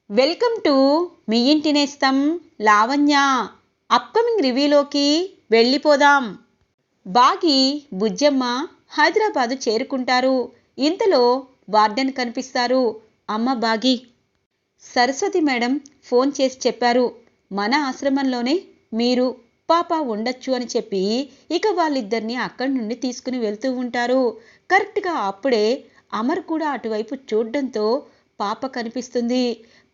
Welcome to me ఇంటి నేస్తం Lavanya. Upcoming రివ్యూలోకి వెళ్ళిపోదాం. బాగి బుజ్జమ్మ హైదరాబాదు చేరుకుంటారు. ఇంతలో వార్డెన్ కనిపిస్తారు. అమ్మ బాగి, సరస్వతి మేడం ఫోన్ చేసి చెప్పారు, మన ఆశ్రమంలోనే మీరు పాప ఉండొచ్చు అని చెప్పి ఇక వాళ్ళిద్దరిని అక్కడి నుండి తీసుకుని వెళ్తూ ఉంటారు. కరెక్ట్గా అప్పుడే అమర్ కూడా అటువైపు చూడడంతో పాప కనిపిస్తుంది.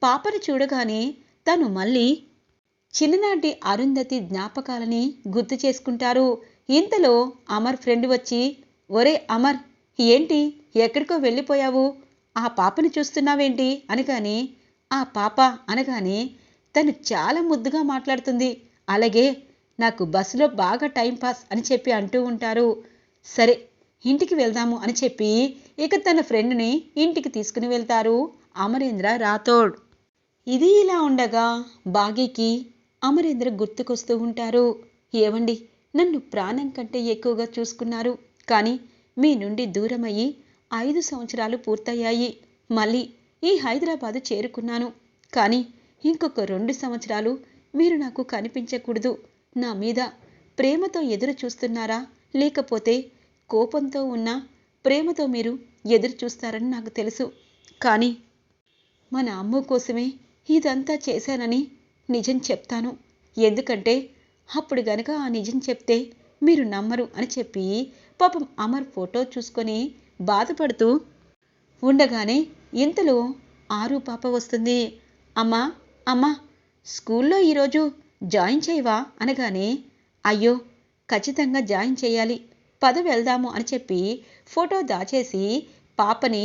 పాపని చూడగానే తను మళ్ళీ చిన్ననాటి అరుంధతి జ్ఞాపకాలని గుర్తు చేసుకుంటారు. ఇంతలో అమర్ ఫ్రెండ్ వచ్చి, ఒరే అమర్, ఏంటి ఎక్కడికో వెళ్ళిపోయావు, ఆ పాపని చూస్తున్నావేంటి అనగానే, ఆ పాప అనగానే తను చాలా ముద్దుగా మాట్లాడుతుంది. అలాగే నాకు బస్సులో బాగా టైంపాస్ అని చెప్పి అంటూ ఉంటారు. సరే ఇంటికి వెళ్దాము అని చెప్పి ఇక తన ఫ్రెండ్ని ఇంటికి తీసుకుని వెళ్తారు అమరేంద్ర రాథోడ్. ఇది ఇలా ఉండగా బాగీకి అమరేంద్ర గుర్తుకొస్తూ ఉంటారు. ఏవండి, నన్ను ప్రాణం కంటే ఎక్కువగా చూసుకున్నారు, కానీ మీ నుండి దూరమయ్యి 5 సంవత్సరాలు పూర్తయ్యాయి. మళ్ళీ ఈ హైదరాబాదు చేరుకున్నాను, కానీ ఇంకొక 2 సంవత్సరాలు మీరు నాకు కనిపించకూడదు. నా మీద ప్రేమతో ఎదురు చూస్తున్నారా, లేకపోతే కోపంతో ఉన్న ప్రేమతో మీరు ఎదురు చూస్తారని నాకు తెలుసు, కానీ మన అమ్మ కోసమే ఇదంతా చేశానని నిజం చెప్తాను. ఎందుకంటే అప్పుడు గనక ఆ నిజం చెప్తే మీరు నమ్మరు అని చెప్పి పాపం అమర్ ఫోటో చూసుకొని బాధపడుతూ ఉండగానే ఇంతలో ఆరు పాప వస్తుంది. అమ్మా అమ్మా, స్కూల్లో ఈరోజు జాయిన్ చేయవా అనగానే, అయ్యో ఖచ్చితంగా జాయిన్ చేయాలి, పద వెళ్దాము అని చెప్పి ఫోటో దాచేసి పాపని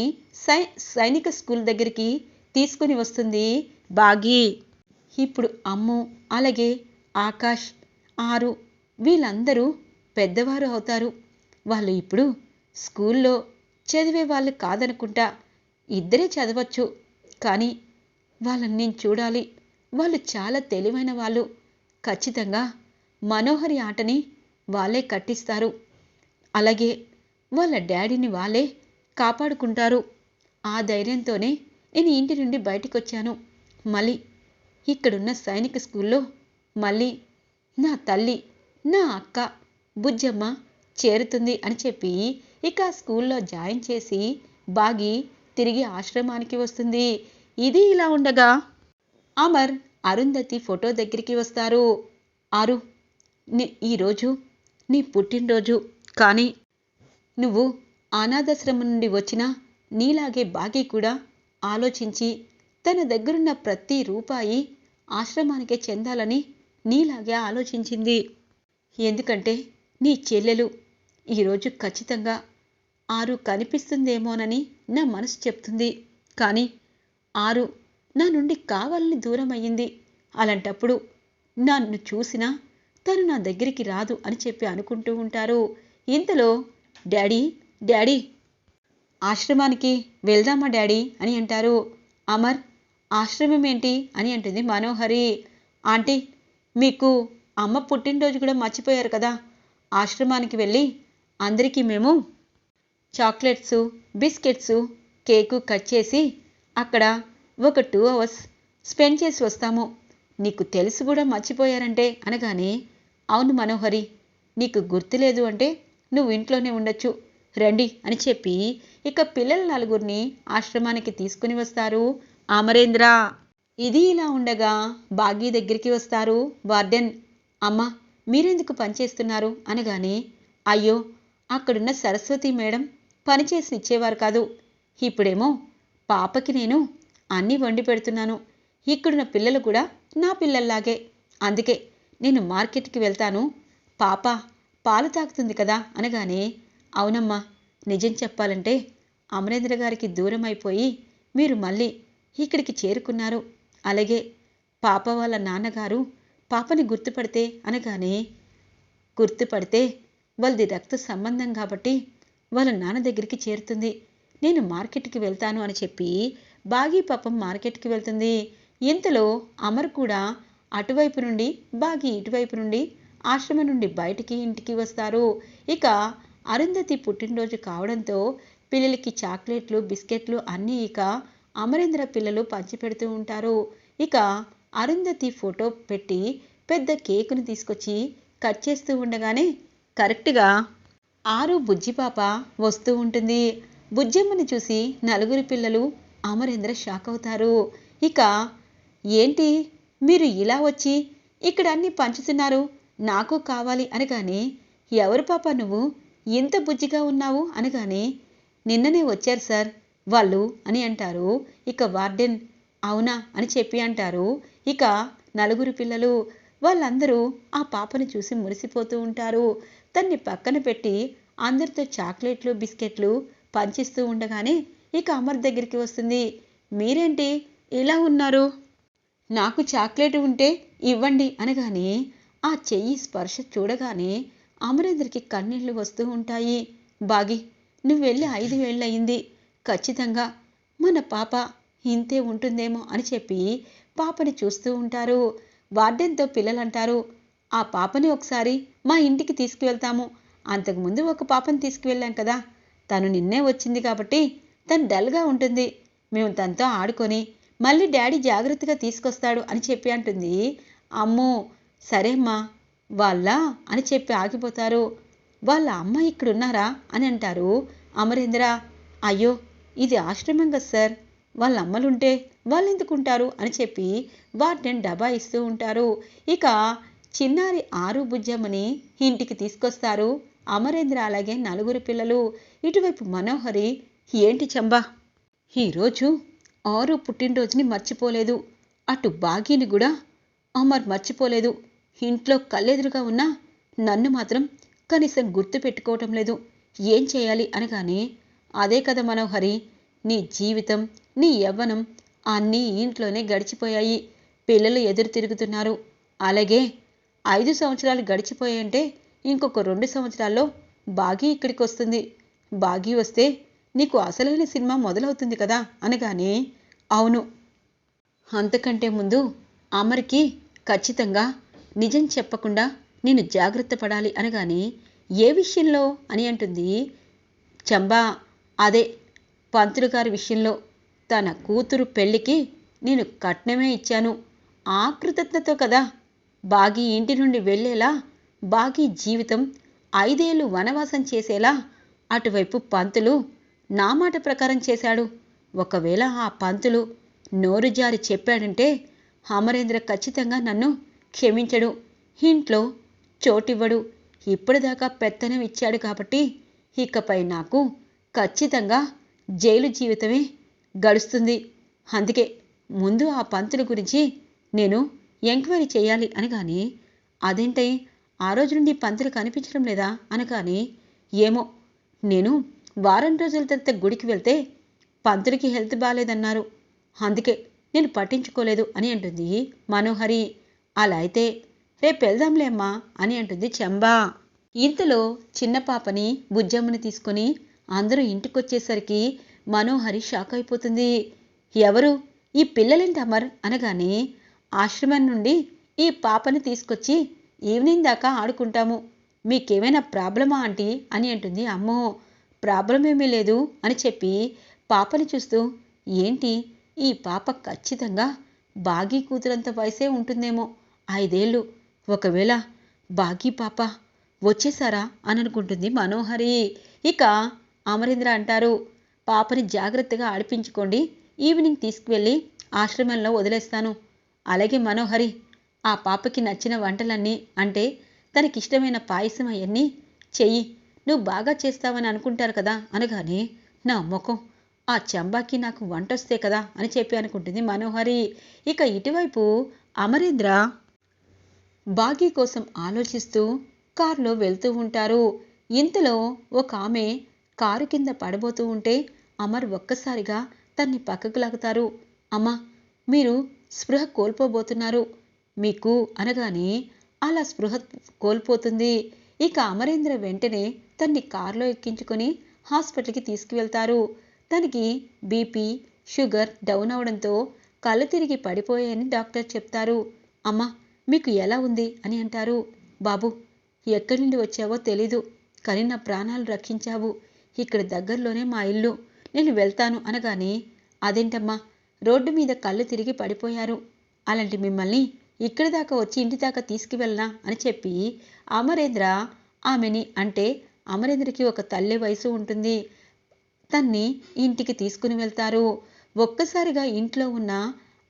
సైనిక స్కూల్ దగ్గరికి తీసుకుని వస్తుంది బాగి. ఇప్పుడు అమ్ము, అలాగే ఆకాష్, ఆరు వీళ్ళందరూ పెద్దవారు అవుతారు. వాళ్ళు ఇప్పుడు స్కూల్లో చదివే వాళ్ళు కాదనుకుంటా, ఇద్దరే చదవచ్చు, కానీ వాళ్ళని నేను చూడాలి. వాళ్ళు చాలా తెలివైన వాళ్ళు. ఖచ్చితంగా మనోహరి ఆటని వాళ్ళే కట్టిస్తారు, అలాగే వాళ్ళ డాడీని వాళ్ళే కాపాడుకుంటారు. ఆ ధైర్యంతోనే నేను ఇంటి నుండి బయటికి వచ్చాను. మళ్ళీ ఇక్కడున్న సైనిక స్కూల్లో మళ్ళీ నా తల్లి, నా అక్క బుజ్జమ్మ చేరుతుంది అని చెప్పి ఇక స్కూల్లో జాయిన్ చేసి బాగి తిరిగి ఆశ్రమానికి వస్తుంది. ఇది ఇలా ఉండగా అమర్ అరుంధతి ఫోటో దగ్గరికి వస్తారు. ఆరు, ఈరోజు నీ పుట్టినరోజు, కానీ నువ్వు అనాథాశ్రమం నుండి వచ్చినా నీలాగే బాగి కూడా ఆలోచించి తన దగ్గరున్న ప్రతి రూపాయి ఆశ్రమానికే చెందాలని నీలాగే ఆలోచించింది. ఎందుకంటే నీ చెల్లెలు ఈరోజు ఖచ్చితంగా ఆరు కనిపిస్తుందేమోనని నా మనసు చెప్తుంది, కానీ ఆరు నా నుండి కావాలని దూరం అయ్యింది. అలాంటప్పుడు నన్ను చూసినా తను నా దగ్గరికి రాదు అని చెప్పి అనుకుంటూ ఉంటారు. ఇంతలో డాడీ డాడీ, ఆశ్రమానికి వెళ్దామా డాడీ అని అంటారు. అమర్, ఆశ్రమం ఏంటి అని అంటుంది మనోహరి. ఆంటీ, మీకు అమ్మ పుట్టినరోజు కూడా మర్చిపోయారు కదా, ఆశ్రమానికి వెళ్ళి అందరికీ మేము చాక్లెట్స్, బిస్కెట్స్, కేకు కట్ చేసి అక్కడ ఒక 2 hours స్పెండ్ చేసి వస్తాము. నీకు తెలుసు కూడా మర్చిపోయారంటే అనగానే, అవును మనోహరి, నీకు గుర్తులేదు అంటే నువ్వు ఇంట్లోనే ఉండొచ్చు, రండి అని చెప్పి ఇక పిల్లల 4 ఆశ్రమానికి తీసుకుని వస్తారు అమరేంద్ర. ఇది ఇలా ఉండగా బాగీ దగ్గరికి వస్తారు వార్డెన్. అమ్మ, మీరెందుకు పనిచేస్తున్నారు అనగానే, అయ్యో అక్కడున్న సరస్వతి మేడం పనిచేసి ఇచ్చేవారు కాదు, ఇప్పుడేమో పాపకి నేను అన్నీ వండి పెడుతున్నాను. ఇక్కడున్న పిల్లలు కూడా నా పిల్లల్లాగే, అందుకే నేను మార్కెట్కి వెళ్తాను, పాప పాలు తాగుతుంది కదా అనగానే, అవునమ్మా, నిజం చెప్పాలంటే అమరేంద్ర గారికి దూరం అయిపోయి మీరు మళ్ళీ ఇక్కడికి చేరుకున్నారు. అలాగే పాప వాళ్ళ నాన్నగారు పాపని గుర్తుపడితే అనగానే, గుర్తుపడితే వాళ్ళది రక్త సంబంధం కాబట్టి వాళ్ళ నాన్న దగ్గరికి చేరుతుంది, నేను మార్కెట్కి వెళ్తాను అని చెప్పి బాగీ పాపం మార్కెట్కి వెళ్తుంది. ఇంతలో అమర్ కూడా అటువైపు నుండి బాగీ ఇటువైపు నుండి ఆశ్రమం నుండి బయటికి ఇంటికి వస్తారు. ఇక అరుంధతి పుట్టినరోజు కావడంతో పిల్లలకి చాక్లెట్లు, బిస్కెట్లు అన్నీ ఇక అమరేంద్ర పిల్లలు పంచిపెడుతూ ఉంటారు. ఇక అరుంధతి ఫోటో పెట్టి పెద్ద కేకును తీసుకొచ్చి కట్ చేస్తూ ఉండగానే కరెక్ట్గా ఆరు బుజ్జిపాప వస్తూ ఉంటుంది. బుజ్జమ్మని చూసి నలుగురు పిల్లలు అమరేంద్ర షాక్ అవుతారు. ఇక ఏంటి మీరు ఇలా వచ్చి ఇక్కడ అన్ని పంచుతున్నారు, నాకు కావాలి అనగానే, ఎవరు పాప నువ్వు ఇంత బుజ్జిగా ఉన్నావు అనగానే, నిన్ననే వచ్చారు సార్ వాళ్ళు అని అంటారు. ఇక వార్డెన్ అవునా అని చెప్పి అంటారు. ఇక నలుగురు పిల్లలు వాళ్ళందరూ ఆ పాపను చూసి మురిసిపోతూ ఉంటారు. తన్ని పక్కన పెట్టి అందరితో చాక్లెట్లు బిస్కెట్లు పంచిస్తూ ఉండగానే ఇక అమర్ దగ్గరికి వస్తుంది. మీరేంటి ఇలా ఉన్నారు, నాకు చాక్లెట్ ఉంటే ఇవ్వండి అనగానే ఆ చెయ్యి స్పర్శ చూడగానే అమరేంద్రకి కన్నీళ్లు వస్తూ ఉంటాయి. బాగి నువ్వు వెళ్ళి 5 ఏళ్ళయింది, ఖచ్చితంగా మన పాప ఇంతే ఉంటుందేమో అని చెప్పి పాపని చూస్తూ ఉంటారు. వార్డెన్తో పిల్లలంటారు, ఆ పాపని ఒకసారి మా ఇంటికి తీసుకువెళ్తాము, అంతకుముందు ఒక పాపని తీసుకువెళ్ళాం కదా, తను నిన్నే వచ్చింది కాబట్టి తను డల్గా ఉంటుంది, మేము తనతో ఆడుకొని మళ్ళీ డాడీ జాగ్రత్తగా తీసుకొస్తాడు అని చెప్పి అంటుంది. అమ్మో సరేమ్మా వాళ్ళ అని చెప్పి ఆగిపోతారు. వాళ్ళ అమ్మ ఇక్కడున్నారా అని అంటారు అమరేంద్ర. అయ్యో ఇది ఆశ్రమం కదా సార్, వాళ్ళ అమ్మలుంటే వాళ్ళు ఎందుకుంటారు అని చెప్పి వార్డెన్ డబ్బా ఇస్తూ ఉంటారు. ఇక చిన్నారి ఆరు బుజ్జమ్మని ఇంటికి తీసుకొస్తారు అమరేంద్ర అలాగే నలుగురు పిల్లలు. ఇటువైపు మనోహరి, ఏంటి చంబా ఈరోజు ఆరు పుట్టినరోజుని మర్చిపోలేదు, అటు బాగీని కూడా అమర్ మర్చిపోలేదు, ఇంట్లో కళ్ళెదురుగా ఉన్నా నన్ను మాత్రం కనీసం గుర్తు పెట్టుకోవటం లేదు, ఏం చేయాలి అనగానే, అదే కదా మనోహరి, నీ జీవితం నీ యవ్వనం అన్నీ ఇంట్లోనే గడిచిపోయాయి, పిల్లలు ఎదురు తిరుగుతున్నారు, అలాగే 5 సంవత్సరాలు గడిచిపోయాయంటే ఇంకొక 2 సంవత్సరాల్లో బాగీ ఇక్కడికి వస్తుంది, బాగీ వస్తే నీకు అసలైన సినిమా మొదలవుతుంది కదా అనగానే, అవును అంతకంటే ముందు అమర్కి ఖచ్చితంగా నిజం చెప్పకుండా నేను జాగ్రత్త పడాలి అనగానే, ఏ విషయంలో అని అంటుంది చంబా. అదే పంతులు గారి విషయంలో, తన కూతురు పెళ్లికి నేను కట్నమే ఇచ్చాను, ఆ కృతజ్ఞతతో కదా బాగీ ఇంటి నుండి వెళ్ళేలా, బాగీ జీవితం 5 ఏళ్ళు వనవాసం చేసేలా అటువైపు పంతులు నా మాట ప్రకారం చేశాడు, ఒకవేళ ఆ పంతులు నోరు జారి చెప్పాడంటే అమరేంద్ర ఖచ్చితంగా నన్ను క్షమించడు, ఇంట్లో చోటివ్వడు, ఇప్పటిదాకా పెత్తనం ఇచ్చాడు కాబట్టి ఇకపై నాకు ఖచ్చితంగా జైలు జీవితమే గడుస్తుంది, అందుకే ముందు ఆ పంతుల గురించి నేను ఎంక్వైరీ చేయాలి అనగానే, అదేంటై ఆ రోజు నుండి పంతులు కనిపించడం లేదా అనగానే, ఏమో నేను వారం రోజుల తర్వాత గుడికి వెళ్తే పంతులకి హెల్త్ బాగాలేదన్నారు, అందుకే నేను పట్టించుకోలేదు అని అంటుంది మనోహరి. అలా అయితే రేపు వెళ్దాంలే అమ్మా అని అంటుంది చంబా. ఇంతలో చిన్న పాపని బుజ్జమ్మని తీసుకొని అందరూ ఇంటికొచ్చేసరికి మనోహరి షాక్ అయిపోతుంది. ఎవరు ఈ పిల్లలేంటి అమర్ అనగానే, ఆశ్రమం నుండి ఈ పాపని తీసుకొచ్చి ఈవినింగ్ దాకా ఆడుకుంటాము, మీకేమైనా ప్రాబ్లమా ఆంటీ అని అంటుంది. అమ్మో ప్రాబ్లం ఏమీ లేదు అని చెప్పి పాపని చూస్తూ, ఏంటి ఈ పాప ఖచ్చితంగా బాగీ కూతురంత వయసే ఉంటుందేమో, 5 ఏళ్ళు, ఒకవేళ బాగీ పాప వచ్చేసారా అని అనుకుంటుంది మనోహరి. ఇక అమరేంద్ర అంటారు, పాపని జాగ్రత్తగా ఆడిపించుకోండి, ఈవినింగ్ తీసుకువెళ్ళి ఆశ్రమంలో వదిలేస్తాను, అలాగే మనోహరి ఆ పాపకి నచ్చిన వంటలన్నీ, అంటే తనకిష్టమైన పాయసం అవన్నీ చెయ్యి, నువ్వు బాగా చేస్తావని అనుకుంటారు కదా అనగానే, నా ముఖం ఆ చంబాకి నాకు వంటొస్తే కదా అని చెప్పి అనుకుంటుంది మనోహరి. ఇక ఇటువైపు అమరేంద్ర బాగీ కోసం ఆలోచిస్తూ కారులో వెళ్తూ ఉంటారు. ఇంతలో ఒక ఆమె కారు కింద పడబోతూ ఉంటే అమర్ ఒక్కసారిగా తన్ని పక్కకు లాగుతారు. అమ్మా మీరు స్పృహ కోల్పోబోతున్నారు మీకు అనగానే అలా స్పృహ కోల్పోతుంది. ఇక అమరేంద్ర వెంటనే తన్ని కారులో ఎక్కించుకొని హాస్పిటల్కి తీసుకువెళ్తారు. తనకి బీపీ షుగర్ డౌన్ అవడంతో కళ్ళు తిరిగి పడిపోయాయని డాక్టర్ చెప్తారు. అమ్మా మీకు ఎలా ఉంది అని అంటారు. బాబు ఎక్కడి నుండి వచ్చావో తెలీదు, కానీ నా ప్రాణాలు రక్షించావు, ఇక్కడ దగ్గరలోనే మా ఇల్లు, నేను వెళ్తాను అనగానే, అదేంటమ్మా, రోడ్డు మీద కళ్ళు తిరిగి పడిపోయారు, అలాంటి మిమ్మల్ని ఇక్కడి దాకా వచ్చి ఇంటి దాకా తీసుకువెళ్ళనా అని చెప్పి అమరేంద్ర ఆమెని, అంటే అమరేంద్రకి ఒక తల్లి వయసు ఉంటుంది, తన్ని ఇంటికి తీసుకుని వెళ్తారు. ఒక్కసారిగా ఇంట్లో ఉన్న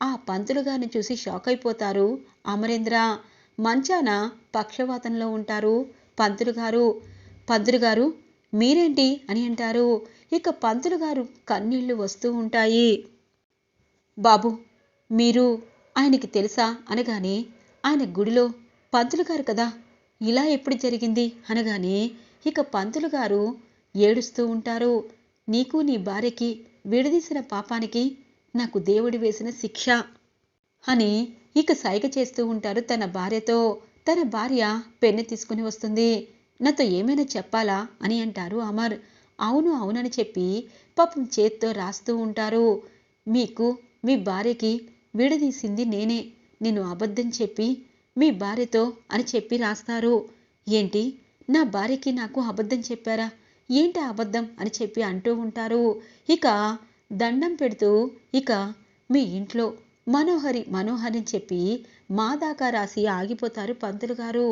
ఆ పంతులు గారిని చూసి షాక్ అయిపోతారు అమరేంద్ర. మంచాన పక్షవాతంలో ఉంటారు పంతులు గారు. పంతులు గారు మీరేంటి అని అంటారు. ఇక పంతులు గారు కన్నీళ్లు వస్తూ ఉంటాయి. బాబు మీరు ఆయనకి తెలుసా అనగానే, ఆయన గుడిలో పంతులు గారు కదా, ఇలా ఎప్పుడు జరిగింది అనగానే ఇక పంతులు గారు ఏడుస్తూ ఉంటారు. నీకు నీ భార్యకి విడదీసిన పాపానికి నాకు దేవుడు వేసిన శిక్ష అని ఇక సైగ చేస్తూ ఉంటారు తన భార్యతో. తన భార్య పెన్ను తీసుకుని వస్తుంది. నాతో ఏమైనా చెప్పాలా అని అంటారు అమర్. అవును అవునని చెప్పి పాపం చేత్తో రాస్తూ ఉంటారు. మీకు మీ భార్యకి విడదీసింది నేనే, నేను అబద్ధం చెప్పి మీ భార్యతో అని చెప్పి రాస్తారు. ఏంటి, నా భార్యకి నాకు అబద్ధం చెప్పారా, ఏంటి అబద్ధం అని చెప్పి అంటూ ఉంటారు. ఇక దండం పెడుతూ ఇక మీ ఇంట్లో మనోహరి మనోహరి అని చెప్పి మా దాకా రాసి ఆగిపోతారు పంతులు గారు.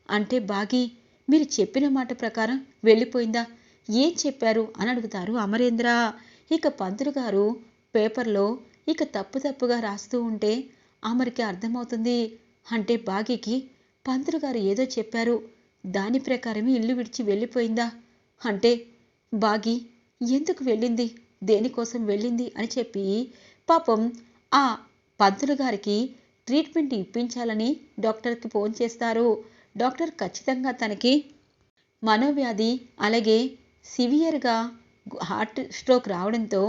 అంటే బాగి మీరు చెప్పిన మాట ప్రకారం వెళ్ళిపోయిందా, ఏం చెప్పారు అని అడుగుతారు అమరేంద్ర. ఇక పంతులు గారు పేపర్లో ఇక తప్పుగా రాస్తూ ఉంటే అమర్కి అర్థమవుతుంది. అంటే బాగికి పంతులు గారు ఏదో చెప్పారు, దాని ప్రకారమే ఇల్లు విడిచి వెళ్ళిపోయిందా, అంటే బాగి ఎందుకు వెళ్ళింది, దేనికోసం వెళ్ళింది అని చెప్పి పాపం ఆ పంతులు గారికి ట్రీట్మెంట్ ఇప్పించాలని డాక్టర్కి ఫోన్ చేస్తారు. డాక్టర్ ఖచ్చితంగా తనకి మనోవ్యాధి, అలాగే సివియర్గా హార్ట్ స్ట్రోక్ రావడంతో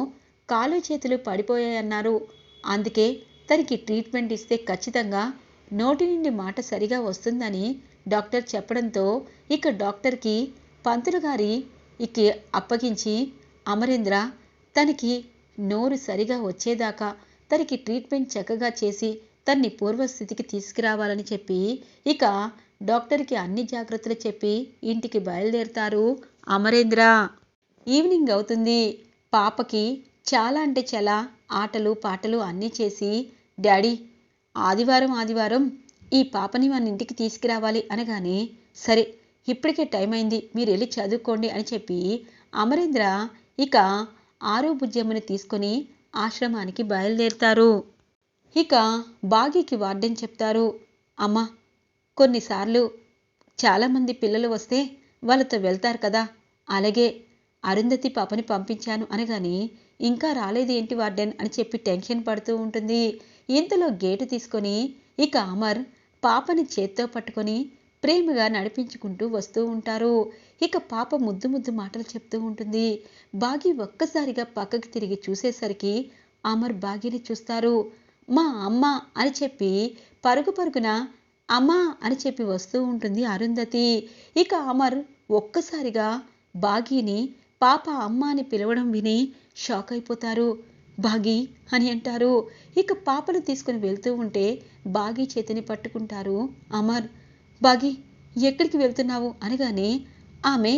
కాలు చేతులు పడిపోయాయన్నారు. అందుకే తనకి ట్రీట్మెంట్ ఇస్తే ఖచ్చితంగా నోటి నుండి మాట సరిగా వస్తుందని డాక్టర్ చెప్పడంతో ఇక డాక్టర్కి పంతులు గారి ఇక అప్పగించి అమరేంద్ర తనకి నోరు సరిగా వచ్చేదాకా తనకి ట్రీట్మెంట్ చక్కగా చేసి తన్ని పూర్వస్థితికి తీసుకురావాలని చెప్పి ఇక డాక్టర్కి అన్ని జాగ్రత్తలు చెప్పి ఇంటికి బయలుదేరుతారు అమరేంద్ర. ఈవినింగ్ అవుతుంది. పాపకి చాలా అంటే చాలా ఆటలు పాటలు అన్నీ చేసి, డాడీ ఆదివారం ఈ పాపని మన ఇంటికి తీసుకురావాలి అనగానే, సరే ఇప్పటికే టైం అయింది, మీరు వెళ్ళి చదువుకోండి అని చెప్పి అమరేంద్ర ఇక ఆరు బుజ్జమ్మని తీసుకొని ఆశ్రమానికి బయలుదేరుతారు. ఇక బాగీకి వార్డెన్ చెప్తారు, అమ్మ కొన్నిసార్లు చాలామంది పిల్లలు వస్తే వాళ్ళతో వెళ్తారు కదా, అలాగే అరుంధతి పాపని పంపించాను అనగానే, ఇంకా రాలేదు ఏంటి వార్డెన్ అని చెప్పి టెన్షన్ పడుతూ ఉంటుంది. ఇంతలో గేటు తీసుకొని ఇక అమర్ పాపని చేత్తో పట్టుకొని ప్రేమగా నడిపించుకుంటూ వస్తూ ఉంటారు. ఇక పాప ముద్దు మాటలు చెప్తూ ఉంటుంది. బాగి ఒక్కసారిగా పక్కకి తిరిగి చూసేసరికి అమర్ బాగిని చూస్తారు. మా అమ్మ అని చెప్పి పరుగున అమ్మా అని చెప్పి వస్తూ ఉంటుంది అరుంధతి. ఇక అమర్ ఒక్కసారిగా బాగీని పాప అమ్మ అని పిలవడం విని షాక్ అయిపోతారు. బాగి అని అంటారు. ఇక పాపను తీసుకుని వెళ్తూ ఉంటే బాగి చేతిని పట్టుకుంటారు అమర్. బాగి ఎక్కడికి వెళ్తున్నావు అనగానే, ఆమె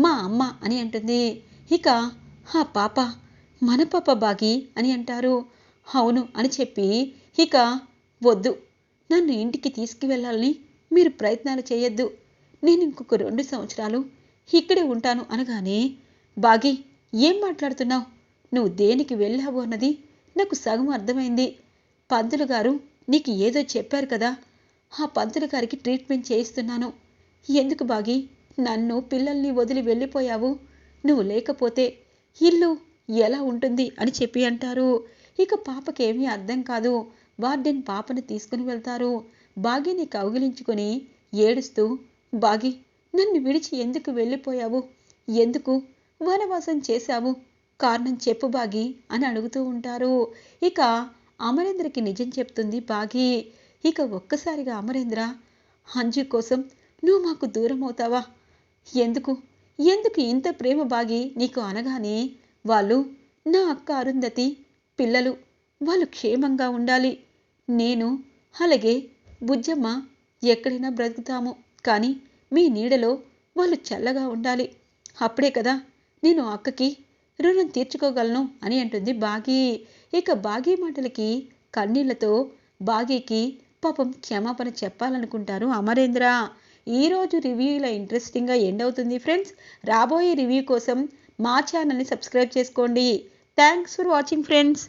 మా అమ్మ అని అంటుంది. ఇక ఆ పాప మన పాప బాగి అని అంటారు. అవును అని చెప్పి ఇక వద్దు, నన్ను ఇంటికి తీసుకువెళ్ళాలని మీరు ప్రయత్నాలు చేయొద్దు, నేను ఇంకొక 2 సంవత్సరాలు ఇక్కడే ఉంటాను అనగానే, బాగి ఏం మాట్లాడుతున్నావు, నువ్వు దేనికి వెళ్ళావు అన్నది నాకు సగం అర్థమైంది. పంతులు గారు నీకు ఏదో చెప్పారు కదా, ఆ పంతులు గారికి ట్రీట్మెంట్ చేయిస్తున్నాను. ఎందుకు బాగి నన్ను పిల్లల్ని వదిలి వెళ్ళిపోయావు, నువ్వు లేకపోతే ఇల్లు ఎలా ఉంటుంది అని చెప్పి అంటారు. ఇక పాపకేమీ అర్థం కాదు. వార్డెన్ పాపను తీసుకుని వెళ్తారు. బాగిని కౌగిలించుకొని ఏడుస్తూ, బాగి నన్ను విడిచి ఎందుకు వెళ్ళిపోయావు, ఎందుకు వనవాసం చేశావు, కారణం చెప్పు బాగి అని అడుగుతూ ఉంటారు. ఇక అమరేంద్రకి నిజం చెప్తుంది బాగి. ఇక ఒక్కసారిగా అమరేంద్ర, అంజు కోసం నువ్వు మాకు దూరం అవుతావా, ఎందుకు ఎందుకు ఇంత ప్రేమ బాగి నీకు అనగానే, వాళ్ళు నా అక్క అరుంధతి పిల్లలు, వాళ్ళు క్షేమంగా ఉండాలి, నేను అలాగే బుజ్జమ్మ ఎక్కడైనా బ్రతుకుతాము, కానీ మీ నీడలో వాళ్ళు చల్లగా ఉండాలి, అప్పుడే కదా నేను అక్కకి రుణం తీర్చుకోగలను అని అంటుంది బాగి. ఇక బాగీ మాటలకి కన్నీళ్లతో బాగీకి పాపం క్షమాపణ చెప్పాలనుకుంటారు అమరేంద్ర. ఈరోజు రివ్యూ ఇలా ఇంట్రెస్టింగ్గా ఎండ్ అవుతుంది ఫ్రెండ్స్. రాబోయే రివ్యూ కోసం మా ఛానల్ని సబ్స్క్రైబ్ చేసుకోండి. Thanks for watching friends.